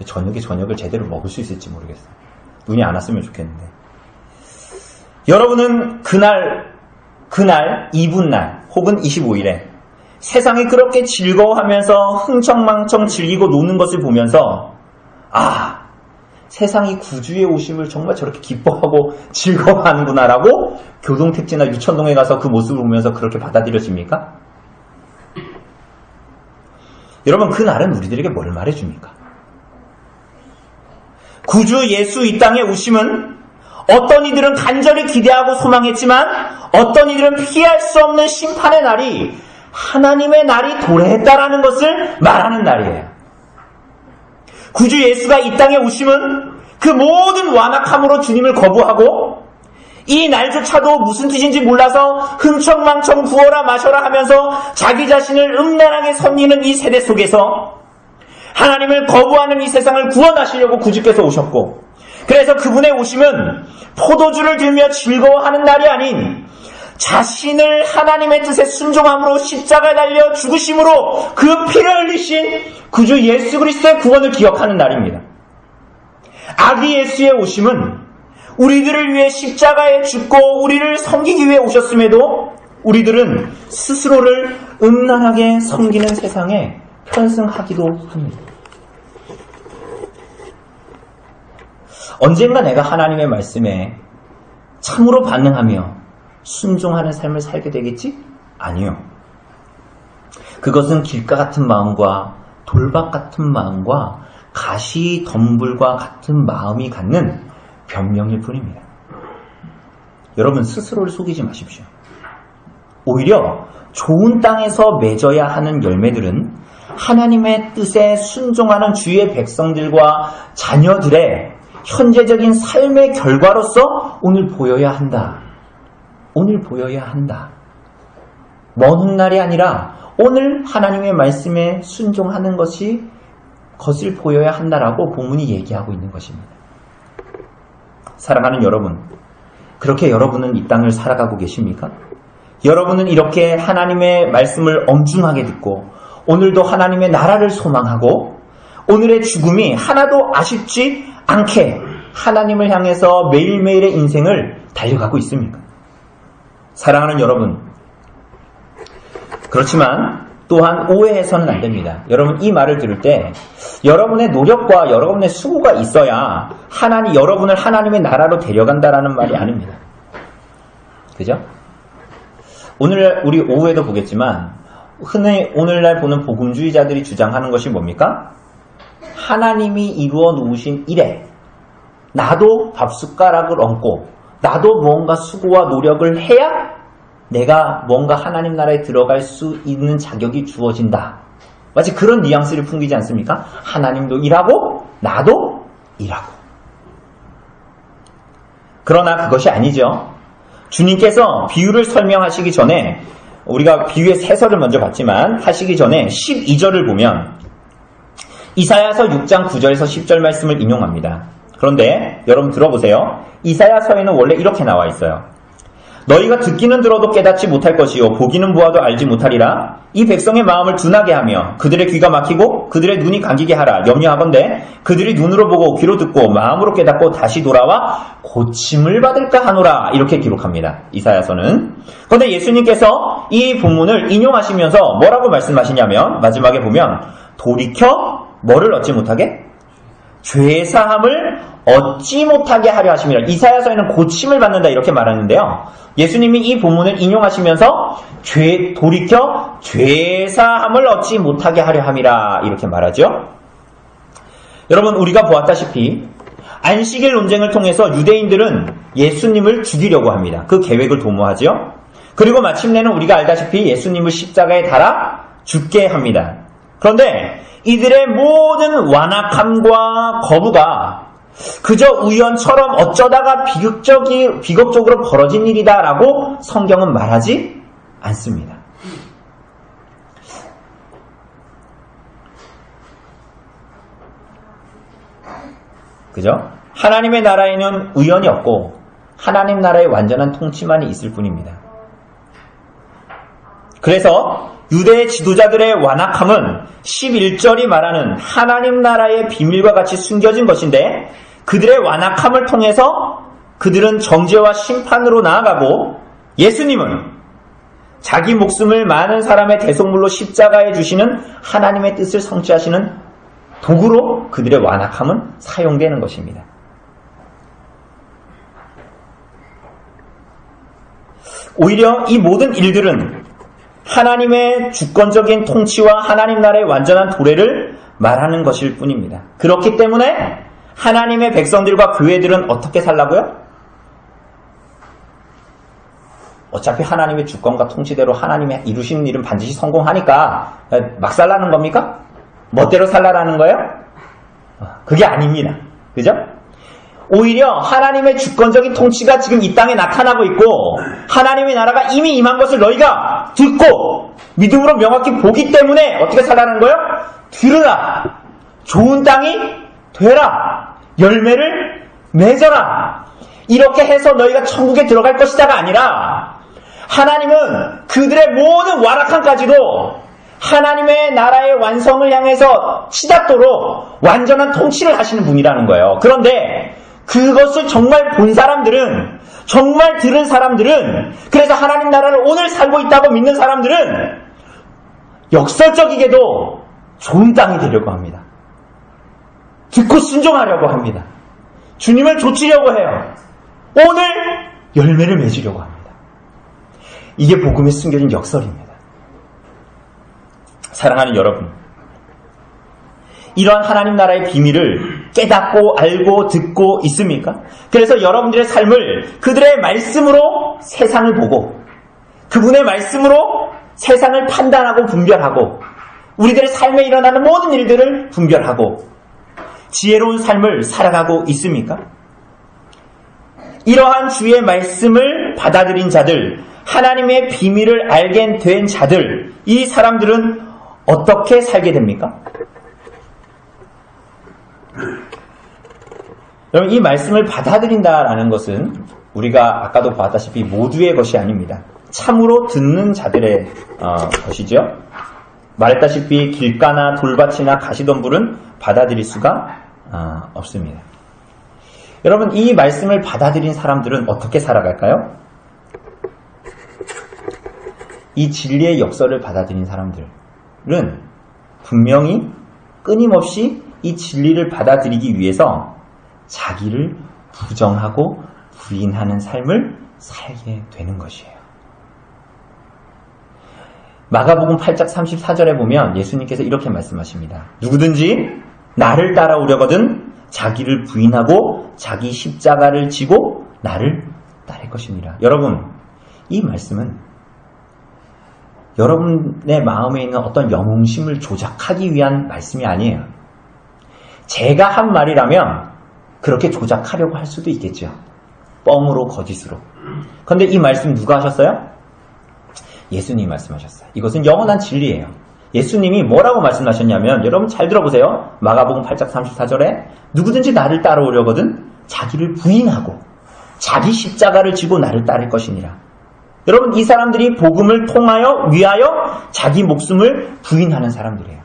저녁을 제대로 먹을 수 있을지 모르겠어요. 눈이 안 왔으면 좋겠는데. 여러분은 그날 이분날 혹은 25일에 세상이 그렇게 즐거워하면서 흥청망청 즐기고 노는 것을 보면서 세상이 구주의 오심을 정말 저렇게 기뻐하고 즐거워하는구나라고 교동택지나 유천동에 가서 그 모습을 보면서 그렇게 받아들여집니까? 여러분, 그날은 우리들에게 뭘 말해줍니까? 구주 예수 이 땅에 오심은 어떤 이들은 간절히 기대하고 소망했지만 어떤 이들은 피할 수 없는 심판의 날이 하나님의 날이 도래했다라는 것을 말하는 날이에요. 구주 예수가 이 땅에 오심은 그 모든 완악함으로 주님을 거부하고 이 날조차도 무슨 뜻인지 몰라서 흥청망청 부어라 마셔라 하면서 자기 자신을 음란하게 섬기는 이 세대 속에서 하나님을 거부하는 이 세상을 구원하시려고 구주께서 오셨고, 그래서 그분의 오심은 포도주를 들며 즐거워하는 날이 아닌 자신을 하나님의 뜻에 순종함으로 십자가에 달려 죽으심으로 그 피를 흘리신 구주 예수 그리스도의 구원을 기억하는 날입니다. 아기 예수의 오심은 우리들을 위해 십자가에 죽고 우리를 섬기기 위해 오셨음에도 우리들은 스스로를 음란하게 섬기는 세상에 편승하기도 합니다. 언젠가 내가 하나님의 말씀에 참으로 반응하며 순종하는 삶을 살게 되겠지? 아니요. 그것은 길가 같은 마음과 돌박 같은 마음과 가시 덤불과 같은 마음이 갖는 변명일 뿐입니다. 여러분, 스스로를 속이지 마십시오. 오히려 좋은 땅에서 맺어야 하는 열매들은 하나님의 뜻에 순종하는 주의 백성들과 자녀들의 현재적인 삶의 결과로서 오늘 보여야 한다. 오늘 보여야 한다. 먼 훗날이 아니라 오늘 하나님의 말씀에 순종하는 것이 것을 보여야 한다라고 본문이 얘기하고 있는 것입니다. 사랑하는 여러분, 그렇게 여러분은 이 땅을 살아가고 계십니까? 여러분은 이렇게 하나님의 말씀을 엄중하게 듣고 오늘도 하나님의 나라를 소망하고 오늘의 죽음이 하나도 아쉽지 않게 하나님을 향해서 매일매일의 인생을 달려가고 있습니까? 사랑하는 여러분, 그렇지만 또한 오해해서는 안 됩니다. 여러분, 이 말을 들을 때 여러분의 노력과 여러분의 수고가 있어야 여러분을 하나님의 나라로 데려간다라는 말이 아닙니다. 그죠? 오늘 우리 오후에도 보겠지만 흔히 오늘날 보는 복음주의자들이 주장하는 것이 뭡니까? 하나님이 이루어 놓으신 일에 나도 밥숟가락을 얹고 나도 뭔가 수고와 노력을 해야 내가 뭔가 하나님 나라에 들어갈 수 있는 자격이 주어진다. 마치 그런 뉘앙스를 풍기지 않습니까? 하나님도 일하고 나도 일하고. 그러나 그것이 아니죠. 주님께서 비유를 설명하시기 전에 우리가 비유의 세설을 먼저 봤지만 하시기 전에 12절을 보면 이사야서 6장 9절에서 10절 말씀을 인용합니다. 그런데 여러분 들어보세요. 이사야서에는 원래 이렇게 나와 있어요. 너희가 듣기는 들어도 깨닫지 못할 것이요 보기는 보아도 알지 못하리라. 이 백성의 마음을 둔하게 하며 그들의 귀가 막히고 그들의 눈이 감기게 하라. 염려하건대 그들이 눈으로 보고 귀로 듣고 마음으로 깨닫고 다시 돌아와 고침을 받을까 하노라. 이렇게 기록합니다. 이사야서는. 그런데 예수님께서 이 본문을 인용하시면서 뭐라고 말씀하시냐면 마지막에 보면 돌이켜 뭐를 얻지 못하게? 죄사함을 얻지 못하게 하려 하심이라. 이사야서에는 고침을 받는다 이렇게 말하는데요. 예수님이 이 본문을 인용하시면서 돌이켜 죄사함을 얻지 못하게 하려 함이라 이렇게 말하죠. 여러분, 우리가 보았다시피 안식일 논쟁을 통해서 유대인들은 예수님을 죽이려고 합니다. 그 계획을 도모하죠. 그리고 마침내는 우리가 알다시피 예수님을 십자가에 달아 죽게 합니다. 그런데 이들의 모든 완악함과 거부가 그저 우연처럼 어쩌다가 비극적으로 벌어진 일이다라고 성경은 말하지 않습니다. 그죠? 하나님의 나라에는 우연이 없고 하나님 나라의 완전한 통치만이 있을 뿐입니다. 그래서 유대 지도자들의 완악함은 11절이 말하는 하나님 나라의 비밀과 같이 숨겨진 것인데 그들의 완악함을 통해서 그들은 정죄와 심판으로 나아가고 예수님은 자기 목숨을 많은 사람의 대속물로 십자가에 주시는 하나님의 뜻을 성취하시는 도구로 그들의 완악함은 사용되는 것입니다. 오히려 이 모든 일들은 하나님의 주권적인 통치와 하나님 나라의 완전한 도래를 말하는 것일 뿐입니다. 그렇기 때문에 하나님의 백성들과 교회들은 어떻게 살라고요? 어차피 하나님의 주권과 통치대로 하나님의 이루시는 일은 반드시 성공하니까 막 살라는 겁니까? 멋대로 살라라는 거예요? 그게 아닙니다. 그죠? 오히려 하나님의 주권적인 통치가 지금 이 땅에 나타나고 있고 하나님의 나라가 이미 임한 것을 너희가 듣고 믿음으로 명확히 보기 때문에 어떻게 살라는 거예요? 들으라. 좋은 땅이 되라. 열매를 맺어라. 이렇게 해서 너희가 천국에 들어갈 것이다가 아니라 하나님은 그들의 모든 완악함까지도 하나님의 나라의 완성을 향해서 치닫도록 완전한 통치를 하시는 분이라는 거예요. 그런데 그것을 정말 본 사람들은, 정말 들은 사람들은, 그래서 하나님 나라를 오늘 살고 있다고 믿는 사람들은 역설적이게도 좋은 땅이 되려고 합니다. 듣고 순종하려고 합니다. 주님을 좇으려고 해요. 오늘 열매를 맺으려고 합니다. 이게 복음에 숨겨진 역설입니다. 사랑하는 여러분, 이러한 하나님 나라의 비밀을 깨닫고 알고 듣고 있습니까? 그래서 여러분들의 삶을 그들의 말씀으로 세상을 보고 그분의 말씀으로 세상을 판단하고 분별하고 우리들의 삶에 일어나는 모든 일들을 분별하고 지혜로운 삶을 살아가고 있습니까? 이러한 주의 말씀을 받아들인 자들, 하나님의 비밀을 알게 된 자들, 이 사람들은 어떻게 살게 됩니까? 여러분, 이 말씀을 받아들인다라는 것은 우리가 아까도 보았다시피 모두의 것이 아닙니다. 참으로 듣는 자들의 것이죠. 말했다시피 길가나 돌밭이나 가시덤불은 받아들일 수가 없습니다. 여러분, 이 말씀을 받아들인 사람들은 어떻게 살아갈까요? 이 진리의 역설을 받아들인 사람들은 분명히 끊임없이 이 진리를 받아들이기 위해서 자기를 부정하고 부인하는 삶을 살게 되는 것이에요. 마가복음 8장 34절에 보면 예수님께서 이렇게 말씀하십니다. 누구든지 나를 따라오려거든 자기를 부인하고 자기 십자가를 지고 나를 따를 것이니라. 여러분, 이 말씀은 여러분의 마음에 있는 어떤 영웅심을 조작하기 위한 말씀이 아니에요. 제가 한 말이라면 그렇게 조작하려고 할 수도 있겠죠. 뻥으로 거짓으로. 그런데 이 말씀 누가 하셨어요? 예수님이 말씀하셨어요. 이것은 영원한 진리예요. 예수님이 뭐라고 말씀하셨냐면 여러분 잘 들어보세요. 마가복음 8장 34절에 누구든지 나를 따라오려거든 자기를 부인하고 자기 십자가를 지고 나를 따를 것이니라. 여러분, 이 사람들이 복음을 통하여 위하여 자기 목숨을 부인하는 사람들이에요.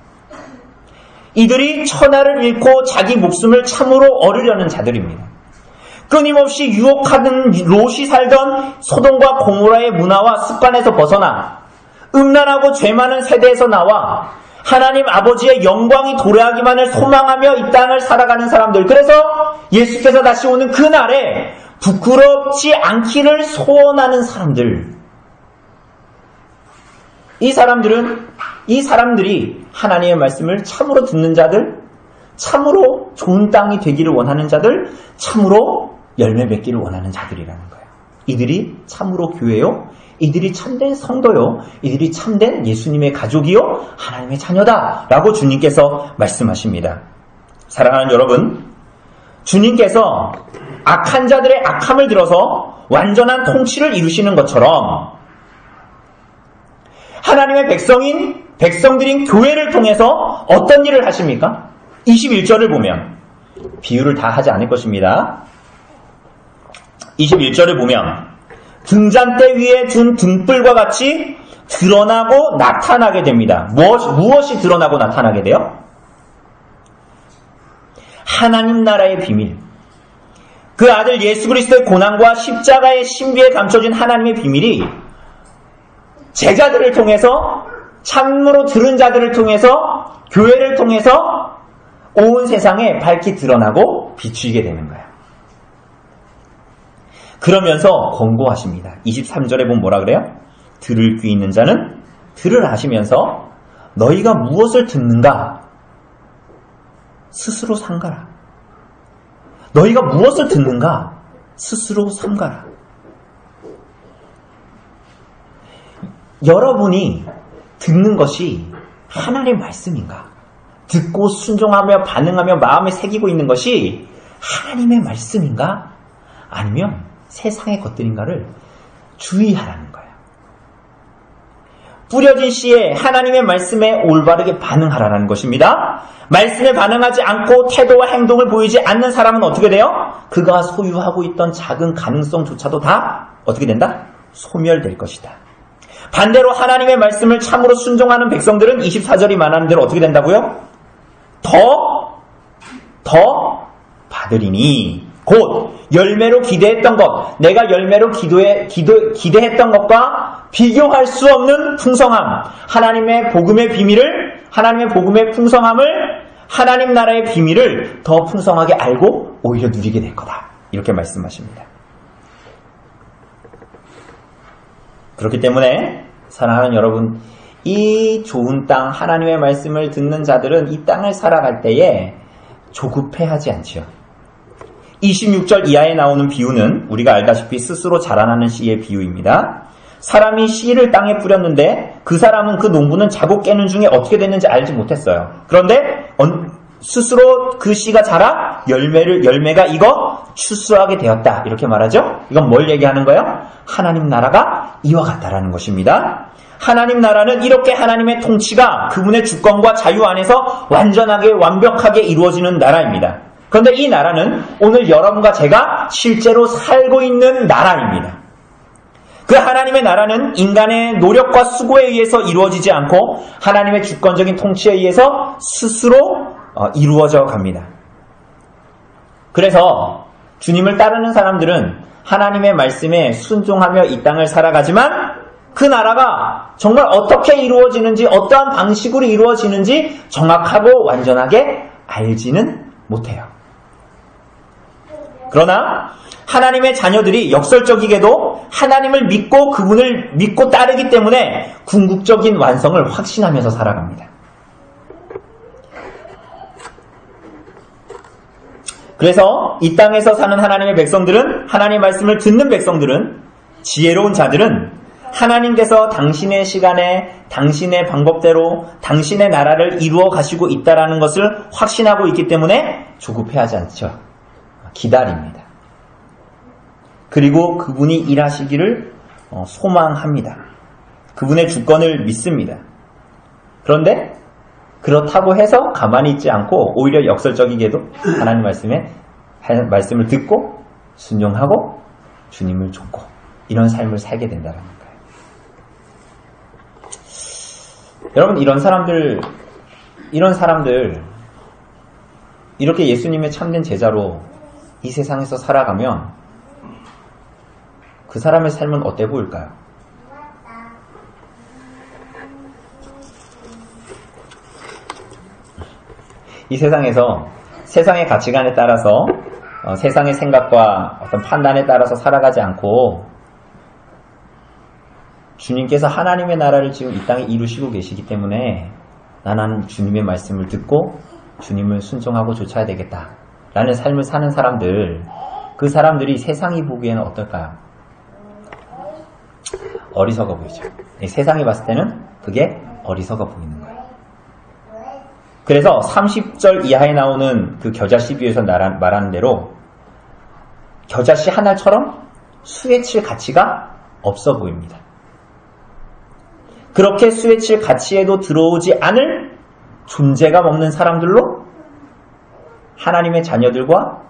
이들이 천하를 잃고 자기 목숨을 참으로 얻으려는 자들입니다. 끊임없이 유혹하는 롯이 살던 소돔과 고모라의 문화와 습관에서 벗어나 음란하고 죄 많은 세대에서 나와 하나님 아버지의 영광이 도래하기만을 소망하며 이 땅을 살아가는 사람들. 그래서 예수께서 다시 오는 그날에 부끄럽지 않기를 소원하는 사람들. 이 사람들이 하나님의 말씀을 참으로 듣는 자들, 참으로 좋은 땅이 되기를 원하는 자들, 참으로 열매 맺기를 원하는 자들이라는 거예요. 이들이 참으로 교회요, 이들이 참된 성도요, 이들이 참된 예수님의 가족이요, 하나님의 자녀다 라고 주님께서 말씀하십니다. 사랑하는 여러분, 주님께서 악한 자들의 악함을 들어서 완전한 통치를 이루시는 것처럼 하나님의 백성들인 교회를 통해서 어떤 일을 하십니까? 21절을 보면, 비유를 다 하지 않을 것입니다. 21절을 보면 등잔대 위에 둔 등불과 같이 드러나고 나타나게 됩니다. 무엇이 드러나고 나타나게 돼요? 하나님 나라의 비밀, 그 아들 예수 그리스도의 고난과 십자가의 신비에 감춰진 하나님의 비밀이 제자들을 통해서, 참으로 들은 자들을 통해서, 교회를 통해서 온 세상에 밝히 드러나고 비추이게 되는 거예요. 그러면서 권고하십니다. 23절에 보면 뭐라 그래요? 들을 귀 있는 자는 들으라 하시면서 너희가 무엇을 듣는가? 스스로 삼가라. 너희가 무엇을 듣는가? 스스로 삼가라. 여러분이 듣는 것이 하나님의 말씀인가? 듣고 순종하며 반응하며 마음에 새기고 있는 것이 하나님의 말씀인가? 아니면 세상의 것들인가를 주의하라는 거예요. 뿌려진 씨에 하나님의 말씀에 올바르게 반응하라는 것입니다. 말씀에 반응하지 않고 태도와 행동을 보이지 않는 사람은 어떻게 돼요? 그가 소유하고 있던 작은 가능성조차도 다 어떻게 된다? 소멸될 것이다. 반대로 하나님의 말씀을 참으로 순종하는 백성들은 24절이 말하는 대로 어떻게 된다고요? 더 받으리니, 곧 열매로 기대했던 것, 내가 열매로 기대했던 것과 비교할 수 없는 풍성함, 하나님의 복음의 비밀을, 하나님의 복음의 풍성함을, 하나님 나라의 비밀을 더 풍성하게 알고 오히려 누리게 될 거다. 이렇게 말씀하십니다. 그렇기 때문에 사랑하는 여러분, 이 좋은 땅, 하나님의 말씀을 듣는 자들은 이 땅을 살아갈 때에 조급해하지 않지요. 26절 이하에 나오는 비유는 우리가 알다시피 스스로 자라나는 씨의 비유입니다. 사람이 씨를 땅에 뿌렸는데 그 사람은, 그 농부는 자고 깨는 중에 어떻게 됐는지 알지 못했어요. 그런데 스스로 그 씨가 자라 열매가 익어 추수하게 되었다. 이렇게 말하죠. 이건 뭘 얘기하는 거예요? 하나님 나라가 이와 같다라는 것입니다. 하나님 나라는 이렇게 하나님의 통치가 그분의 주권과 자유 안에서 완전하게 완벽하게 이루어지는 나라입니다. 그런데 이 나라는 오늘 여러분과 제가 실제로 살고 있는 나라입니다. 그 하나님의 나라는 인간의 노력과 수고에 의해서 이루어지지 않고 하나님의 주권적인 통치에 의해서 스스로 이루어져 갑니다. 그래서 주님을 따르는 사람들은 하나님의 말씀에 순종하며 이 땅을 살아가지만 그 나라가 정말 어떻게 이루어지는지, 어떠한 방식으로 이루어지는지 정확하고 완전하게 알지는 못해요. 그러나 하나님의 자녀들이 역설적이게도 하나님을 믿고 그분을 믿고 따르기 때문에 궁극적인 완성을 확신하면서 살아갑니다. 그래서 이 땅에서 사는 하나님의 백성들은, 하나님의 말씀을 듣는 백성들은, 지혜로운 자들은 하나님께서 당신의 시간에 당신의 방법대로 당신의 나라를 이루어 가시고 있다는 것을 확신하고 있기 때문에 조급해하지 않죠. 기다립니다. 그리고 그분이 일하시기를 소망합니다. 그분의 주권을 믿습니다. 그런데 그렇다고 해서 가만히 있지 않고 오히려 역설적이게도 하나님 말씀을 듣고 순종하고 주님을 좇고 이런 삶을 살게 된다는 거예요. 여러분, 이런 사람들 이렇게 예수님의 참된 제자로 이 세상에서 살아가면 그 사람의 삶은 어때 보일까요? 이 세상에서 세상의 가치관에 따라서 세상의 생각과 어떤 판단에 따라서 살아가지 않고 주님께서 하나님의 나라를 지금 이 땅에 이루시고 계시기 때문에 나는 주님의 말씀을 듣고 주님을 순종하고 좇아야 되겠다 라는 삶을 사는 사람들, 그 사람들이 세상이 보기에는 어떨까요? 어리석어 보이죠. 세상이 봤을 때는 그게 어리석어 보이는 거예요. 그래서 30절 이하에 나오는 그 겨자씨 비유에서 말하는 대로 겨자씨 한 알처럼 수에 칠 가치가 없어 보입니다. 그렇게 수에 칠 가치에도 들어오지 않을 존재감 없는 사람들로 하나님의 자녀들과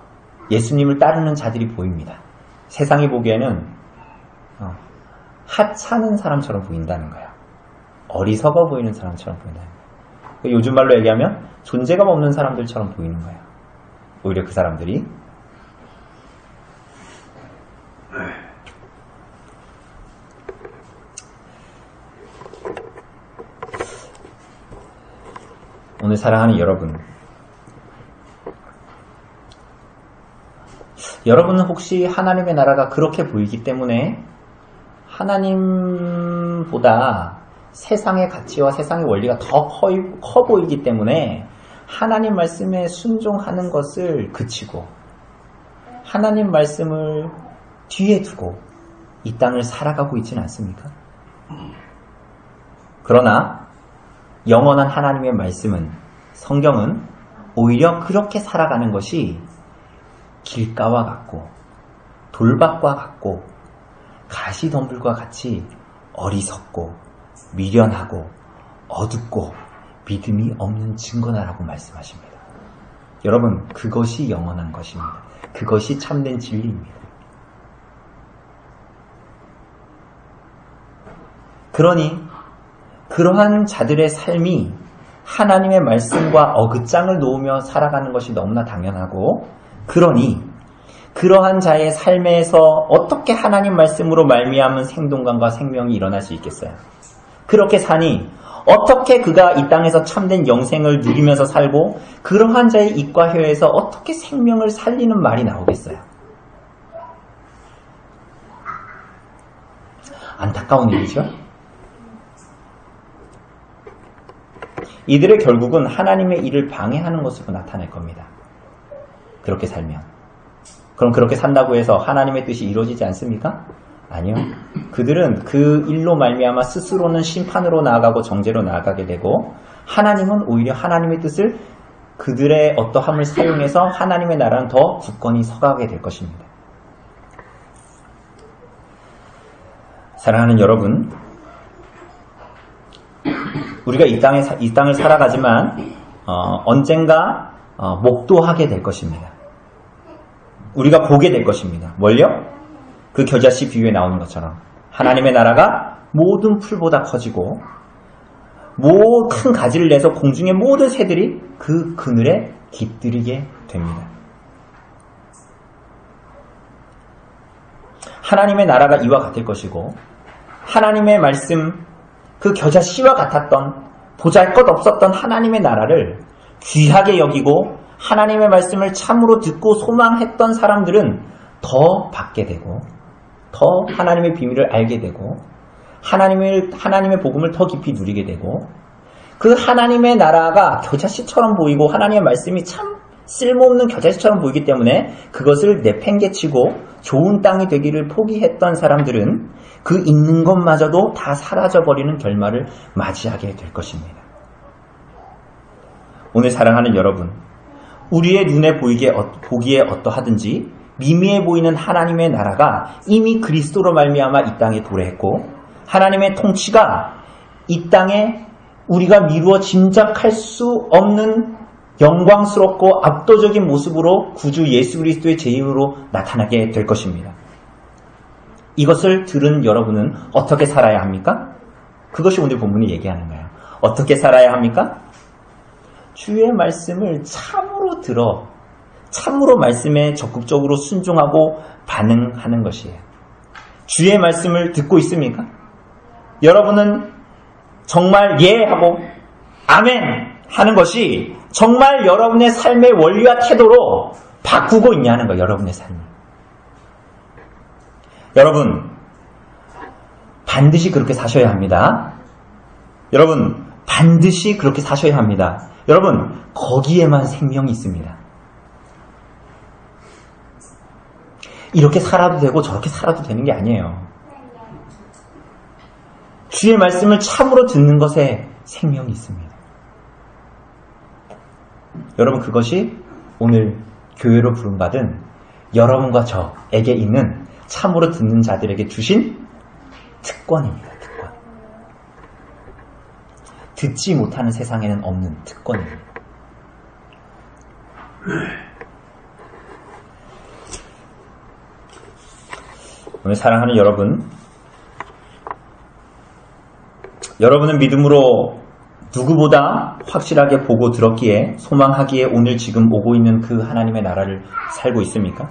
예수님을 따르는 자들이 보입니다. 세상이 보기에는 하찮은 사람처럼 보인다는 거예요. 어리석어 보이는 사람처럼 보인다는 거예요. 요즘 말로 얘기하면 존재감 없는 사람들처럼 보이는 거예요. 오히려 그 사람들이 오늘 사랑하는 여러분은 혹시 하나님의 나라가 그렇게 보이기 때문에 하나님보다 세상의 가치와 세상의 원리가 더 커 보이기 때문에 하나님 말씀에 순종하는 것을 그치고 하나님 말씀을 뒤에 두고 이 땅을 살아가고 있지는 않습니까? 그러나 영원한 하나님의 말씀은, 성경은 오히려 그렇게 살아가는 것이 길가와 같고 돌밭과 같고 가시덤불과 같이 어리석고 미련하고 어둡고 믿음이 없는 증거다라고 말씀하십니다. 여러분, 그것이 영원한 것입니다. 그것이 참된 진리입니다. 그러니 그러한 자들의 삶이 하나님의 말씀과 어긋장을 놓으며 살아가는 것이 너무나 당연하고, 그러니 그러한 자의 삶에서 어떻게 하나님 말씀으로 말미암은 생동감과 생명이 일어날 수 있겠어요? 그렇게 사니 어떻게 그가 이 땅에서 참된 영생을 누리면서 살고 그러한 자의 입과 혀에서 어떻게 생명을 살리는 말이 나오겠어요? 안타까운 일이죠. 이들의 결국은 하나님의 일을 방해하는 것으로 나타날 겁니다. 그렇게 살면. 그럼 그렇게 산다고 해서 하나님의 뜻이 이루어지지 않습니까? 아니요. 그들은 그 일로 말미암아 스스로는 심판으로 나아가고 정죄로 나아가게 되고, 하나님은 오히려 하나님의 뜻을 그들의 어떠함을 사용해서 하나님의 나라는 더 굳건히 서가게 될 것입니다. 사랑하는 여러분, 우리가 이 땅을 살아가지만 언젠가 목도하게 될 것입니다. 우리가 보게 될 것입니다. 뭘요? 그 겨자씨 비유에 나오는 것처럼 하나님의 나라가 모든 풀보다 커지고 큰 가지를 내서 공중의 모든 새들이 그 그늘에 깃들이게 됩니다. 하나님의 나라가 이와 같을 것이고, 하나님의 말씀, 그 겨자씨와 같았던 보잘것없었던 하나님의 나라를 귀하게 여기고 하나님의 말씀을 참으로 듣고 소망했던 사람들은 더 받게 되고 더 하나님의 비밀을 알게 되고 하나님의 복음을 더 깊이 누리게 되고, 그 하나님의 나라가 겨자씨처럼 보이고 하나님의 말씀이 참 쓸모없는 겨자씨처럼 보이기 때문에 그것을 내팽개치고 좋은 땅이 되기를 포기했던 사람들은 그 있는 것마저도 다 사라져버리는 결말을 맞이하게 될 것입니다. 오늘 사랑하는 여러분, 우리의 눈에 보기에 어떠하든지 미미해 보이는 하나님의 나라가 이미 그리스도로 말미암아 이 땅에 도래했고, 하나님의 통치가 이 땅에 우리가 미루어 짐작할 수 없는 영광스럽고 압도적인 모습으로 구주 예수 그리스도의 제 힘으로 나타나게 될 것입니다. 이것을 들은 여러분은 어떻게 살아야 합니까? 그것이 오늘 본문이 얘기하는 거예요. 어떻게 살아야 합니까? 주의 말씀을 참으로 들어 참으로 말씀에 적극적으로 순종하고 반응하는 것이에요. 주의 말씀을 듣고 있습니까? 여러분은 정말 예 하고 아멘 하는 것이 정말 여러분의 삶의 원리와 태도로 바꾸고 있냐는 거예요. 여러분의 삶을. 여러분, 반드시 그렇게 사셔야 합니다. 여러분, 반드시 그렇게 사셔야 합니다. 여러분, 거기에만 생명이 있습니다. 이렇게 살아도 되고 저렇게 살아도 되는 게 아니에요. 주의 말씀을 참으로 듣는 것에 생명이 있습니다. 여러분, 그것이 오늘 교회로 부름받은 여러분과 저에게 있는 참으로 듣는 자들에게 주신 특권입니다. 특권. 듣지 못하는 세상에는 없는 특권입니다. 오늘 사랑하는 여러분, 여러분은 믿음으로 누구보다 확실하게 보고 들었기에 소망하기에 오늘 지금 오고 있는 그 하나님의 나라를 살고 있습니까?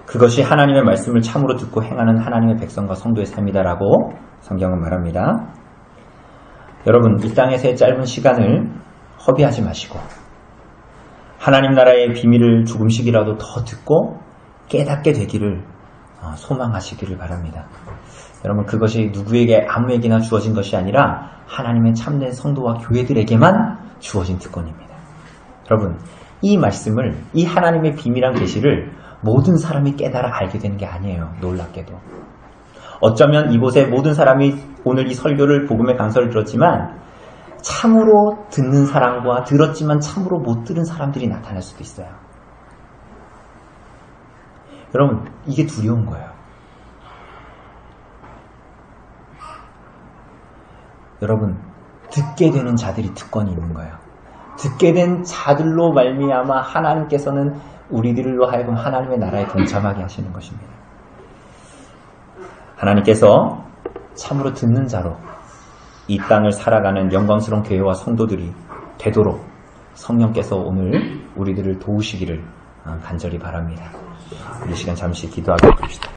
그것이 하나님의 말씀을 참으로 듣고 행하는 하나님의 백성과 성도의 삶이다라고 성경은 말합니다. 여러분, 이 땅에서의 짧은 시간을 허비하지 마시고 하나님 나라의 비밀을 조금씩이라도 더 듣고 깨닫게 되기를 소망하시기를 바랍니다. 여러분, 그것이 누구에게 아무에게나 주어진 것이 아니라 하나님의 참된 성도와 교회들에게만 주어진 특권입니다. 여러분, 이 말씀을, 이 하나님의 비밀한 계시를 모든 사람이 깨달아 알게 되는 게 아니에요. 놀랍게도. 어쩌면 이곳에 모든 사람이 오늘 이 설교를, 복음의 강설을 들었지만 참으로 듣는 사람과 들었지만 참으로 못 들은 사람들이 나타날 수도 있어요. 여러분, 이게 두려운 거예요. 여러분, 듣게 되는 자들이 특권이 있는 거예요. 듣게 된 자들로 말미암아 하나님께서는 우리들로 하여금 하나님의 나라에 동참하게 하시는 것입니다. 하나님께서 참으로 듣는 자로 이 땅을 살아가는 영광스러운 교회와 성도들이 되도록 성령께서 오늘 우리들을 도우시기를 간절히 바랍니다. 우리 시간 잠시 기도하게 해줍시다.